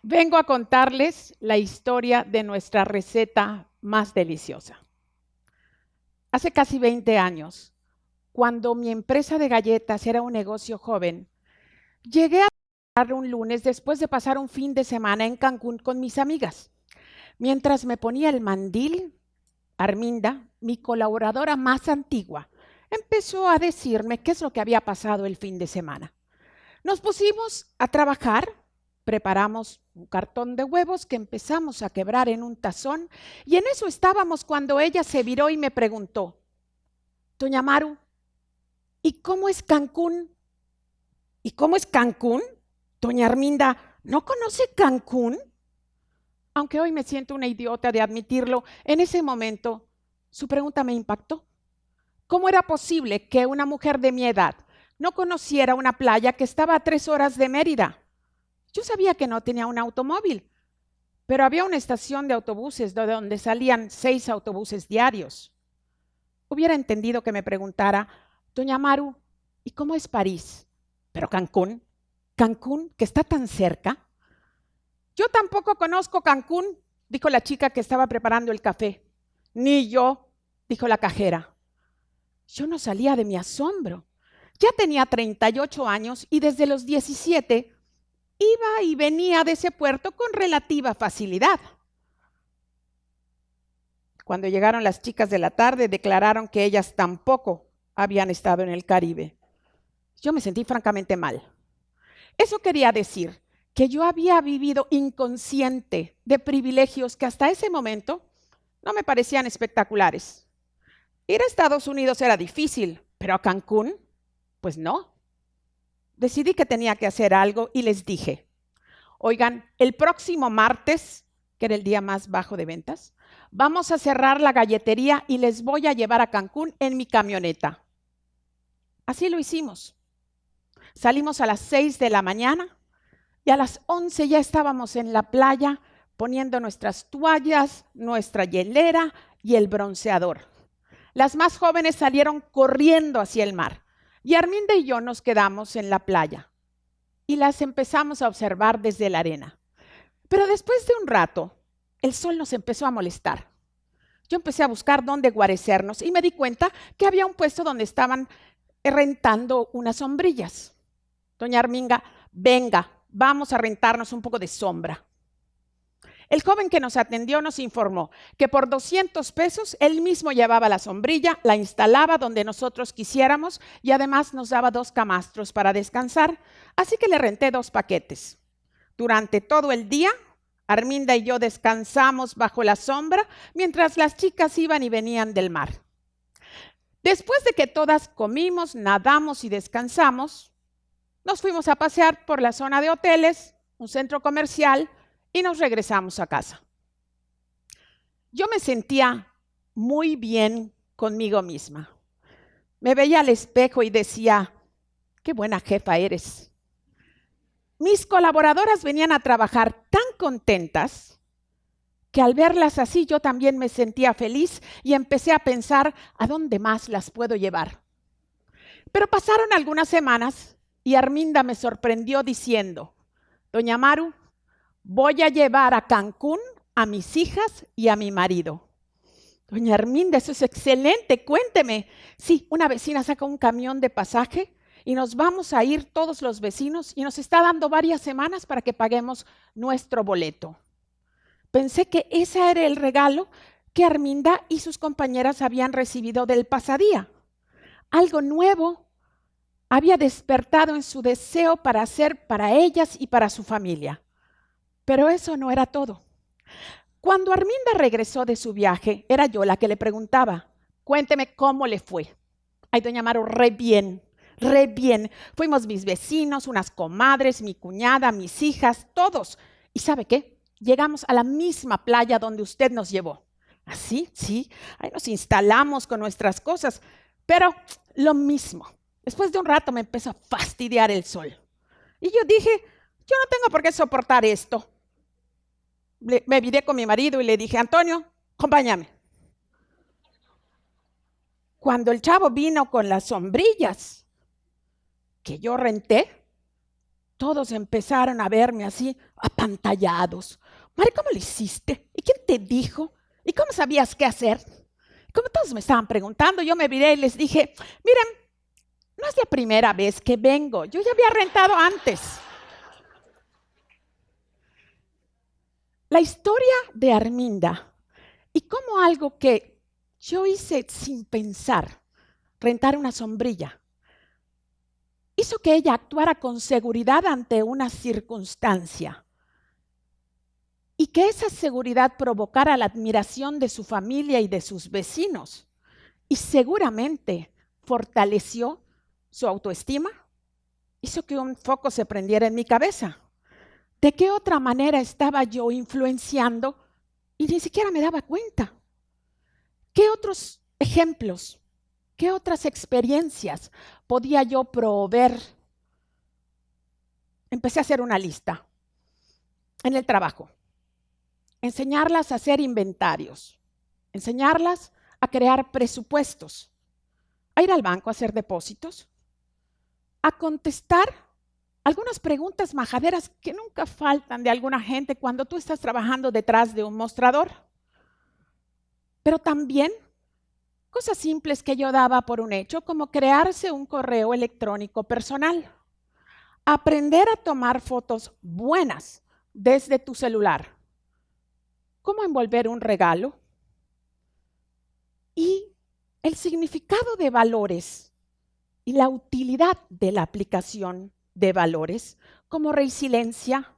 Vengo a contarles la historia de nuestra receta más deliciosa. Hace casi 20 años, cuando mi empresa de galletas era un negocio joven, llegué a trabajar un lunes después de pasar un fin de semana en Cancún con mis amigas. Mientras me ponía el mandil, Arminda, mi colaboradora más antigua, empezó a decirme qué es lo que había pasado el fin de semana. Nos pusimos a trabajar, preparamos un cartón de huevos que empezamos a quebrar en un tazón y en eso estábamos cuando ella se viró y me preguntó: Doña Maru, ¿y cómo es Cancún? ¿Y cómo es Cancún? Doña Arminda, ¿no conoce Cancún? Aunque hoy me siento una idiota de admitirlo, en ese momento su pregunta me impactó. ¿Cómo era posible que una mujer de mi edad no conociera una playa que estaba a 3 horas de Mérida? Yo sabía que no tenía un automóvil, pero había una estación de autobuses de donde salían 6 autobuses diarios. Hubiera entendido que me preguntara: Doña Maru, ¿y cómo es París? Pero Cancún, Cancún, que está tan cerca. Yo tampoco conozco Cancún, dijo la chica que estaba preparando el café. Ni yo, dijo la cajera. Yo no salía de mi asombro. Ya tenía 38 años y desde los 17 iba y venía de ese puerto con relativa facilidad. Cuando llegaron las chicas de la tarde, declararon que ellas tampoco habían estado en el Caribe. Yo me sentí francamente mal. Eso quería decir que yo había vivido inconsciente de privilegios que hasta ese momento no me parecían espectaculares. Ir a Estados Unidos era difícil, pero a Cancún, pues no. Decidí que tenía que hacer algo y les dije: oigan, el próximo martes, que era el día más bajo de ventas, vamos a cerrar la galletería y les voy a llevar a Cancún en mi camioneta. Así lo hicimos. Salimos a las 6 de la mañana y a las 11 ya estábamos en la playa poniendo nuestras toallas, nuestra hielera y el bronceador. Las más jóvenes salieron corriendo hacia el mar y Arminda y yo nos quedamos en la playa y las empezamos a observar desde la arena. Pero después de un rato, el sol nos empezó a molestar. Yo empecé a buscar dónde guarecernos y me di cuenta que había un puesto donde estaban rentando unas sombrillas. Doña Arminda, venga, vamos a rentarnos un poco de sombra. El joven que nos atendió nos informó que por 200 pesos él mismo llevaba la sombrilla, la instalaba donde nosotros quisiéramos y además nos daba 2 camastros para descansar, así que le renté 2 paquetes. Durante todo el día, Arminda y yo descansamos bajo la sombra mientras las chicas iban y venían del mar. Después de que todas comimos, nadamos y descansamos, nos fuimos a pasear por la zona de hoteles, un centro comercial, y nos regresamos a casa. Yo me sentía muy bien conmigo misma. Me veía al espejo y decía: qué buena jefa eres. Mis colaboradoras venían a trabajar tan contentas que al verlas así yo también me sentía feliz y empecé a pensar a dónde más las puedo llevar. Pero pasaron algunas semanas y Arminda me sorprendió diciendo: Doña Maru, voy a llevar a Cancún a mis hijas y a mi marido. Doña Arminda, eso es excelente, cuénteme. Sí, una vecina saca un camión de pasaje y nos vamos a ir todos los vecinos y nos está dando varias semanas para que paguemos nuestro boleto. Pensé que ese era el regalo que Arminda y sus compañeras habían recibido del pasadía. Algo nuevo había despertado en su deseo para hacer para ellas y para su familia. Pero eso no era todo. Cuando Arminda regresó de su viaje, era yo la que le preguntaba: cuénteme cómo le fue. Ay, doña Maru, re bien. Re bien. Fuimos mis vecinos, unas comadres, mi cuñada, mis hijas, todos. ¿Y sabe qué? Llegamos a la misma playa donde usted nos llevó. ¿Así? Sí. Ahí nos instalamos con nuestras cosas. Pero lo mismo. Después de un rato me empezó a fastidiar el sol. Y yo dije: yo no tengo por qué soportar esto. Me viré con mi marido y le dije: Antonio, acompáñame. Cuando el chavo vino con las sombrillas que yo renté, todos empezaron a verme así, apantallados. Mari, ¿cómo lo hiciste? ¿Y quién te dijo? ¿Y cómo sabías qué hacer? Como todos me estaban preguntando, yo me viré y les dije, miren, no es la primera vez que vengo, yo ya había rentado antes. La historia de Arminda y cómo algo que yo hice sin pensar, rentar una sombrilla, hizo que ella actuara con seguridad ante una circunstancia y que esa seguridad provocara la admiración de su familia y de sus vecinos y seguramente fortaleció su autoestima, hizo que un foco se prendiera en mi cabeza. ¿De qué otra manera estaba yo influenciando y ni siquiera me daba cuenta? ¿Qué otros ejemplos, qué otras experiencias podía yo proveer? Empecé a hacer una lista en el trabajo, enseñarlas a hacer inventarios, enseñarlas a crear presupuestos, a ir al banco a hacer depósitos, a contestar algunas preguntas majaderas que nunca faltan de alguna gente cuando tú estás trabajando detrás de un mostrador. Pero también cosas simples que yo daba por un hecho, como crearse un correo electrónico personal. Aprender a tomar fotos buenas desde tu celular. Cómo envolver un regalo. Y el significado de valores y la utilidad de la aplicación de valores como resiliencia,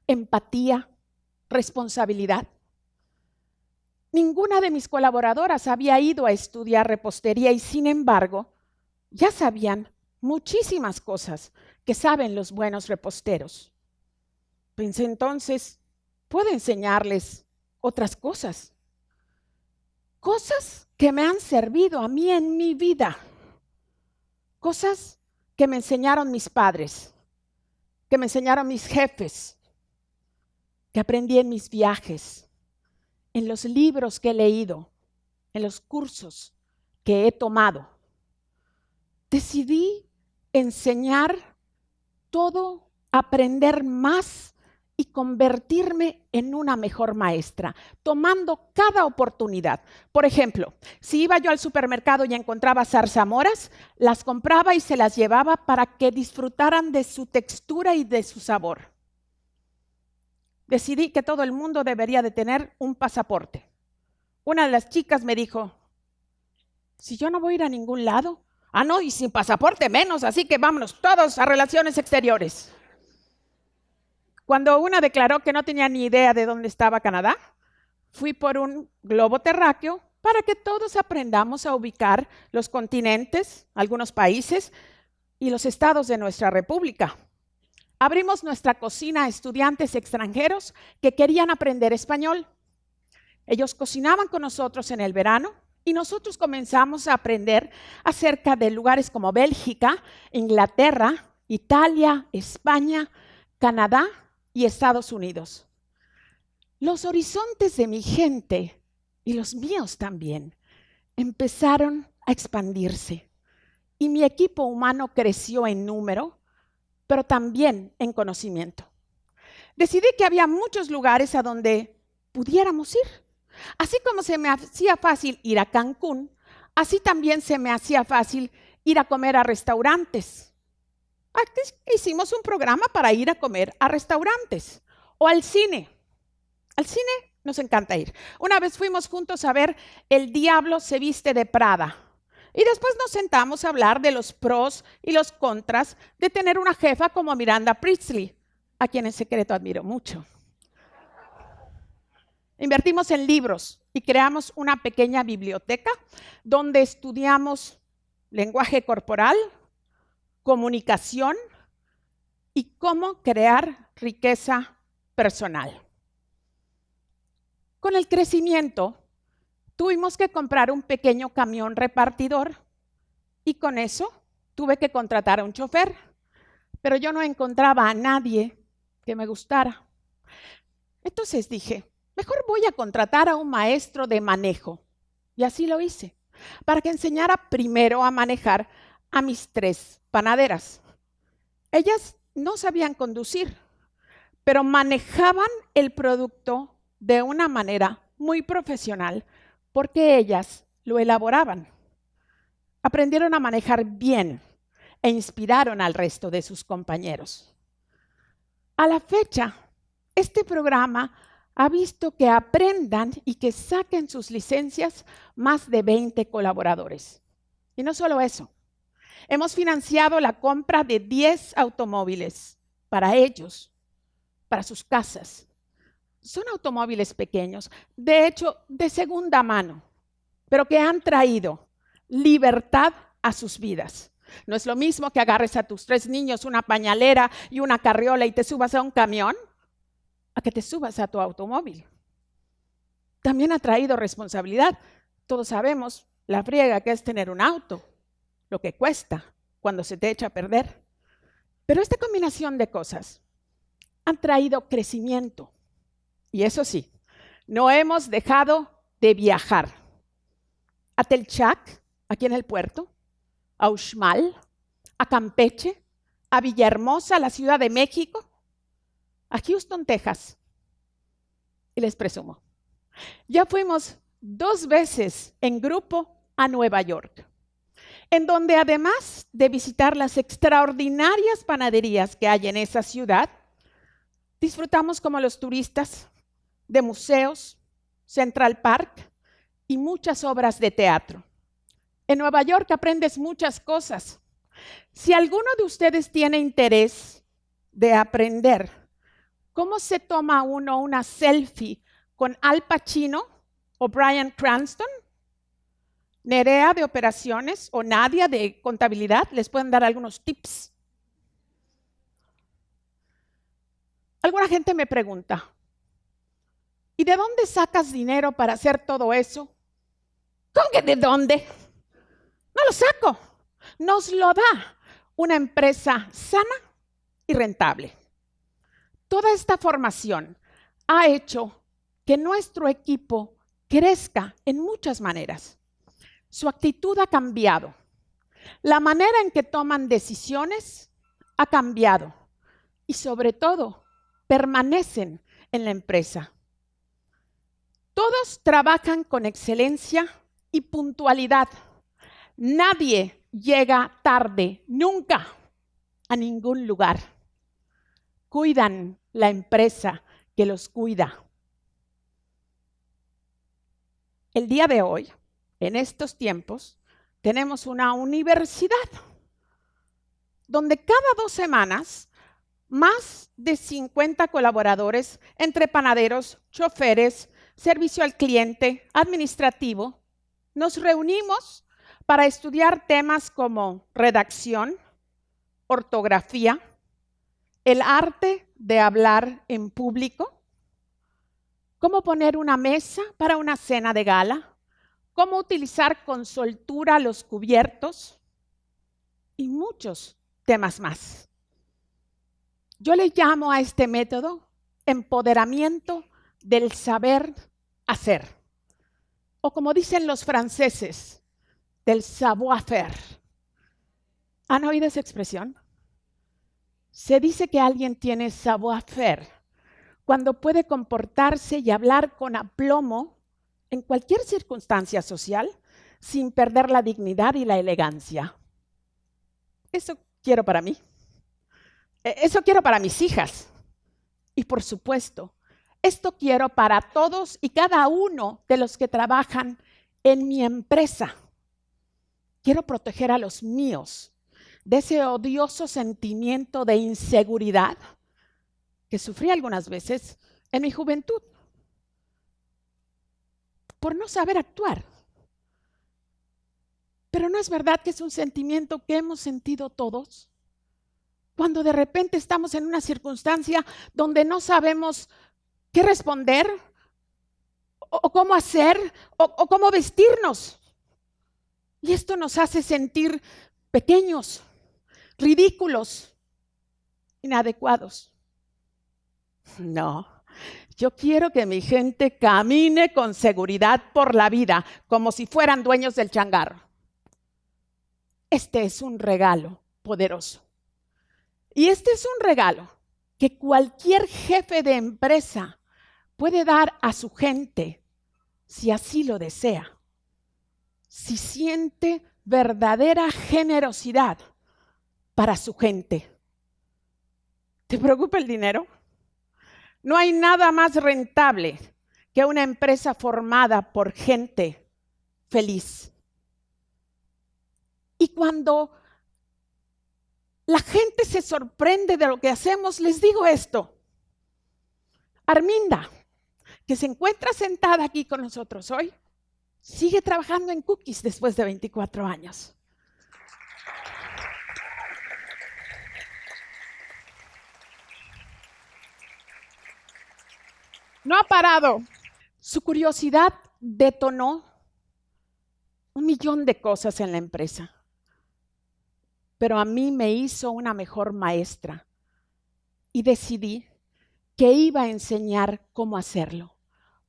empatía, responsabilidad. Ninguna de mis colaboradoras había ido a estudiar repostería y sin embargo ya sabían muchísimas cosas que saben los buenos reposteros. Pensé entonces, puedo enseñarles otras cosas. Cosas que me han servido a mí en mi vida. Cosas que me enseñaron mis padres, que me enseñaron mis jefes, que aprendí en mis viajes, en los libros que he leído, en los cursos que he tomado. Decidí enseñar todo, aprender más y convertirme en una mejor maestra, tomando cada oportunidad. Por ejemplo, si iba yo al supermercado y encontraba zarzamoras, las compraba y se las llevaba para que disfrutaran de su textura y de su sabor. Decidí que todo el mundo debería de tener un pasaporte. Una de las chicas me dijo, si yo no voy a ir a ningún lado, no, y sin pasaporte menos, así que vámonos todos a relaciones exteriores. Cuando una declaró que no tenía ni idea de dónde estaba Canadá, fui por un globo terráqueo para que todos aprendamos a ubicar los continentes, algunos países y los estados de nuestra república. Abrimos nuestra cocina a estudiantes extranjeros que querían aprender español. Ellos cocinaban con nosotros en el verano y nosotros comenzamos a aprender acerca de lugares como Bélgica, Inglaterra, Italia, España, Canadá y Estados Unidos. Los horizontes de mi gente y los míos también empezaron a expandirse y mi equipo humano creció en número, pero también en conocimiento. Decidí que había muchos lugares a donde pudiéramos ir. Así como se me hacía fácil ir a Cancún, así también se me hacía fácil ir a comer a restaurantes. Hicimos un programa para ir a comer a restaurantes o al cine. Al cine nos encanta ir. Una vez fuimos juntos a ver El Diablo se viste de Prada. Y después nos sentamos a hablar de los pros y los contras de tener una jefa como Miranda Priestly, a quien en secreto admiro mucho. Invertimos en libros y creamos una pequeña biblioteca donde estudiamos lenguaje corporal, comunicación y cómo crear riqueza personal. Con el crecimiento, tuvimos que comprar un pequeño camión repartidor y con eso tuve que contratar a un chofer, pero yo no encontraba a nadie que me gustara. Entonces dije, mejor voy a contratar a un maestro de manejo. Y así lo hice, para que enseñara primero a manejar a mis 3 panaderas. Ellas no sabían conducir, pero manejaban el producto de una manera muy profesional porque ellas lo elaboraban. Aprendieron a manejar bien e inspiraron al resto de sus compañeros. A la fecha, este programa ha visto que aprendan y que saquen sus licencias más de 20 colaboradores. Y no solo eso, hemos financiado la compra de 10 automóviles para ellos, para sus casas. Son automóviles pequeños, de hecho, de segunda mano, pero que han traído libertad a sus vidas. No es lo mismo que agarres a tus 3 niños, una pañalera y una carriola y te subas a un camión, a que te subas a tu automóvil. También ha traído responsabilidad. Todos sabemos la friega que es tener un auto, lo que cuesta cuando se te echa a perder. Pero esta combinación de cosas han traído crecimiento. Y eso sí, no hemos dejado de viajar. A Telchac, aquí en el puerto, a Uxmal, a Campeche, a Villahermosa, a la Ciudad de México, a Houston, Texas. Y les presumo, ya fuimos 2 veces en grupo a Nueva York, en donde además de visitar las extraordinarias panaderías que hay en esa ciudad, disfrutamos como los turistas de museos, Central Park y muchas obras de teatro. En Nueva York aprendes muchas cosas. Si alguno de ustedes tiene interés de aprender cómo se toma uno una selfie con Al Pacino o Bryan Cranston, Nerea de operaciones o Nadia de contabilidad, les pueden dar algunos tips. Alguna gente me pregunta, ¿y de dónde sacas dinero para hacer todo eso? ¿Cómo que de dónde? No lo saco. Nos lo da una empresa sana y rentable. Toda esta formación ha hecho que nuestro equipo crezca en muchas maneras. Su actitud ha cambiado. La manera en que toman decisiones ha cambiado. Y sobre todo, permanecen en la empresa. Todos trabajan con excelencia y puntualidad. Nadie llega tarde, nunca, a ningún lugar. Cuidan la empresa que los cuida. El día de hoy, en estos tiempos, tenemos una universidad donde cada 2 semanas más de 50 colaboradores entre panaderos, choferes, servicio al cliente, administrativo, nos reunimos para estudiar temas como redacción, ortografía, el arte de hablar en público, cómo poner una mesa para una cena de gala, cómo utilizar con soltura los cubiertos y muchos temas más. Yo le llamo a este método empoderamiento del saber hacer, o como dicen los franceses, del savoir-faire. ¿Han oído esa expresión? Se dice que alguien tiene savoir-faire cuando puede comportarse y hablar con aplomo en cualquier circunstancia social sin perder la dignidad y la elegancia. Eso quiero para mí. Eso quiero para mis hijas. Y por supuesto, esto quiero para todos y cada uno de los que trabajan en mi empresa. Quiero proteger a los míos de ese odioso sentimiento de inseguridad que sufrí algunas veces en mi juventud por no saber actuar. Pero ¿no es verdad que es un sentimiento que hemos sentido todos? Cuando de repente estamos en una circunstancia donde no sabemos qué responder, o cómo hacer, o cómo vestirnos. Y esto nos hace sentir pequeños, ridículos, inadecuados. No, yo quiero que mi gente camine con seguridad por la vida, como si fueran dueños del changarro. Este es un regalo poderoso. Y este es un regalo que cualquier jefe de empresa puede dar a su gente si así lo desea, si siente verdadera generosidad para su gente. ¿Te preocupa el dinero? No hay nada más rentable que una empresa formada por gente feliz. Y cuando la gente se sorprende de lo que hacemos, les digo esto. Arminda, que se encuentra sentada aquí con nosotros hoy, sigue trabajando en Cookies después de 24 años. No ha parado. Su curiosidad detonó 1,000,000 de cosas en la empresa. Pero a mí me hizo una mejor maestra y decidí que iba a enseñar cómo hacerlo,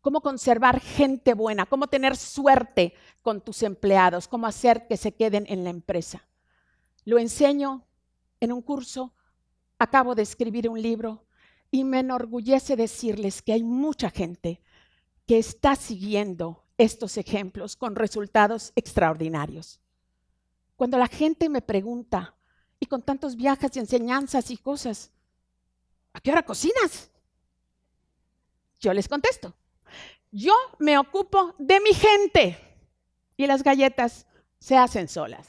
cómo conservar gente buena, cómo tener suerte con tus empleados, cómo hacer que se queden en la empresa. Lo enseño en un curso, acabo de escribir un libro y me enorgullece decirles que hay mucha gente que está siguiendo estos ejemplos con resultados extraordinarios. Cuando la gente me pregunta, y con tantos viajes y enseñanzas y cosas, ¿a qué hora cocinas? Yo les contesto, yo me ocupo de mi gente y las galletas se hacen solas.